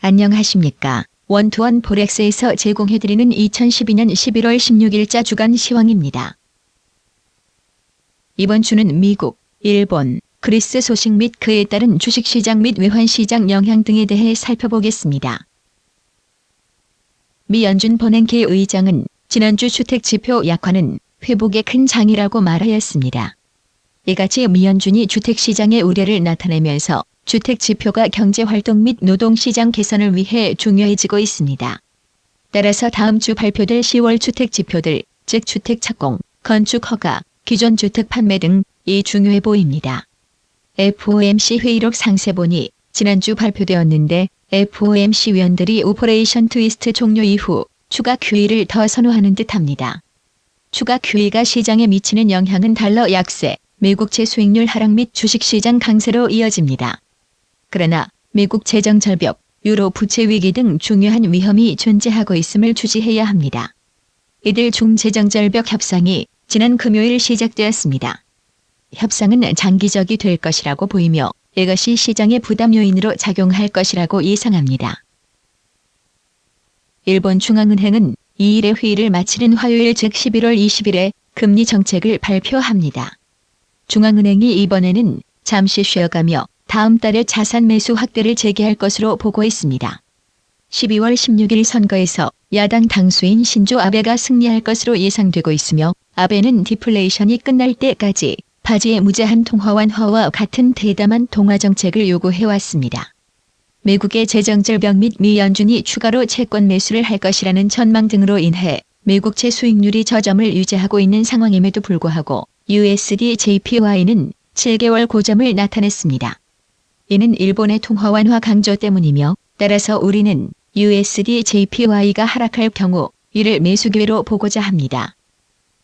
안녕하십니까. 원투원 포렉스에서 제공해드리는 2012년 11월 16일자 주간 시황입니다. 이번 주는 미국, 일본, 그리스 소식 및 그에 따른 주식시장 및 외환시장 영향 등에 대해 살펴보겠습니다. 미 연준 버냉키 의장은 지난주 주택지표 약화는 회복의 큰 장이라고 말하였습니다. 이같이 미 연준이 주택시장의 우려를 나타내면서 주택지표가 경제활동 및 노동시장 개선을 위해 중요해지고 있습니다. 따라서 다음 주 발표될 10월 주택지표들, 즉 주택 착공, 건축 허가, 기존 주택 판매 등이 중요해 보입니다. FOMC 회의록 상세본이 지난주 발표되었는데 FOMC 위원들이 오퍼레이션 트위스트 종료 이후 추가 QE를 더 선호하는 듯합니다. 추가 QE가 시장에 미치는 영향은 달러 약세, 미국채 수익률 하락 및 주식시장 강세로 이어집니다. 그러나 미국 재정 절벽, 유로 부채 위기 등 중요한 위험이 존재하고 있음을 주지해야 합니다. 이들 중 재정 절벽 협상이 지난 금요일 시작되었습니다. 협상은 장기적이 될 것이라고 보이며 이것이 시장의 부담 요인으로 작용할 것이라고 예상합니다. 일본 중앙은행은 2일의 회의를 마치는 화요일 즉 11월 20일에 금리 정책을 발표합니다. 중앙은행이 이번에는 잠시 쉬어가며 다음 달에 자산 매수 확대를 재개할 것으로 보고 있습니다. 12월 16일 선거에서 야당 당수인 신조 아베가 승리할 것으로 예상되고 있으며 아베는 디플레이션이 끝날 때까지 바지의 무제한 통화 완화와 같은 대담한 통화 정책을 요구해왔습니다. 미국의 재정 절벽 및 미 연준이 추가로 채권 매수를 할 것이라는 전망 등으로 인해 미국채 수익률이 저점을 유지하고 있는 상황임에도 불구하고 USD JPY는 7개월 고점을 나타냈습니다. 이는 일본의 통화 완화 강조 때문이며 따라서 우리는 USD JPY가 하락할 경우 이를 매수 기회로 보고자 합니다.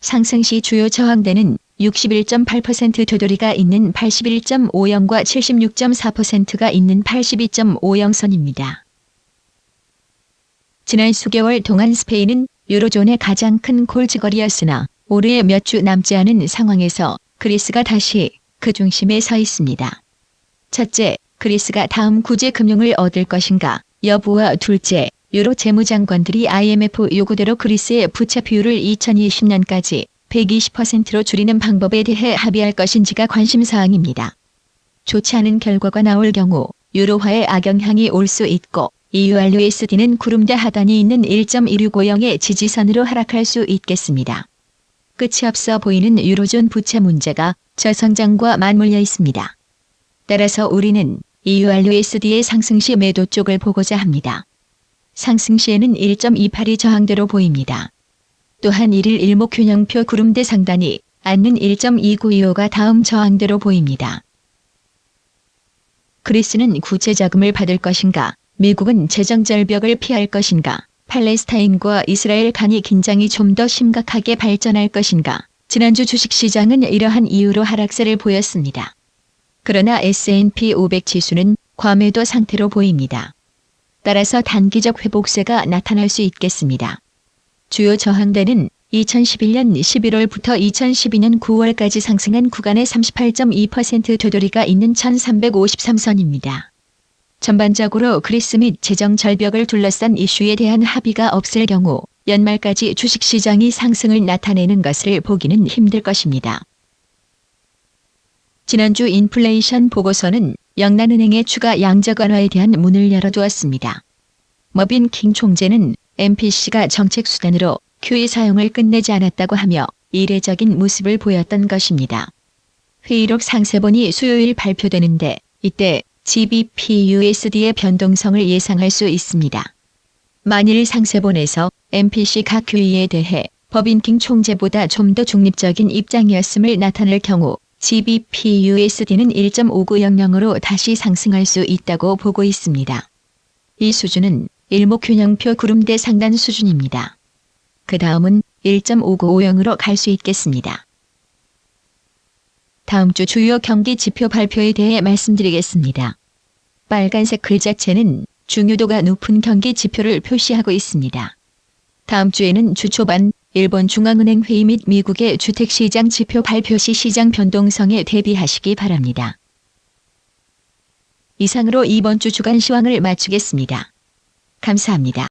상승 시 주요 저항대는 61.8% 되돌이가 있는 81.50과 76.4%가 있는 82.50선입니다. 지난 수개월 동안 스페인은 유로존의 가장 큰 골칫거리였으나 올해 몇 주 남지 않은 상황에서 그리스가 다시 그 중심에 서 있습니다. 첫째, 그리스가 다음 구제 금융을 얻을 것인가 여부와 둘째, 유로 재무장관들이 IMF 요구대로 그리스의 부채 비율을 2020년까지 120%로 줄이는 방법에 대해 합의할 것인지가 관심사항입니다. 좋지 않은 결과가 나올 경우 유로화에 악영향이 올 수 있고 EURUSD는 구름대 하단이 있는 1.1650의 지지선으로 하락할 수 있겠습니다. 끝이 없어 보이는 유로존 부채 문제가 저성장과 맞물려 있습니다. 따라서 우리는 EURUSD의 상승 시 매도 쪽을 보고자 합니다. 상승 시에는 1.28이 저항대로 보입니다. 또한 1일 일목균형표 구름대 상단이 앉는 1.2925가 다음 저항대로 보입니다. 그리스는 구제 자금을 받을 것인가, 미국은 재정 절벽을 피할 것인가, 팔레스타인과 이스라엘 간의 긴장이 좀 더 심각하게 발전할 것인가. 지난주 주식시장은 이러한 이유로 하락세를 보였습니다. 그러나 S&P 500 지수는 과매도 상태로 보입니다. 따라서 단기적 회복세가 나타날 수 있겠습니다. 주요 저항대는 2011년 11월부터 2012년 9월까지 상승한 구간의 38.2% 되돌이가 있는 1353선입니다. 전반적으로 그리스 및 재정 절벽을 둘러싼 이슈에 대한 합의가 없을 경우 연말까지 주식시장이 상승을 나타내는 것을 보기는 힘들 것입니다. 지난주 인플레이션 보고서는 영란은행의 추가 양적 완화에 대한 문을 열어두었습니다. 머빈 킹 총재는 MPC가 정책 수단으로 QE 사용을 끝내지 않았다고 하며 이례적인 모습을 보였던 것입니다. 회의록 상세본이 수요일 발표되는데 이때 GBP/USD의 변동성을 예상할 수 있습니다. 만일 상세본에서 MPC 각 QE에 대해 버빈 킹 총재보다 좀 더 중립적인 입장이었음을 나타낼 경우 GBP/USD는 1.5900으로 다시 상승할 수 있다고 보고 있습니다. 이 수준은 일목균형표 구름대 상단 수준입니다. 그 다음은 1.5950으로 갈 수 있겠습니다. 다음 주 주요 경기 지표 발표에 대해 말씀드리겠습니다. 빨간색 글자체는 중요도가 높은 경기 지표를 표시하고 있습니다. 다음 주에는 주 초반 일본 중앙은행 회의 및 미국의 주택시장 지표 발표 시 시장 변동성에 대비하시기 바랍니다. 이상으로 이번 주 주간 시황을 마치겠습니다. 감사합니다.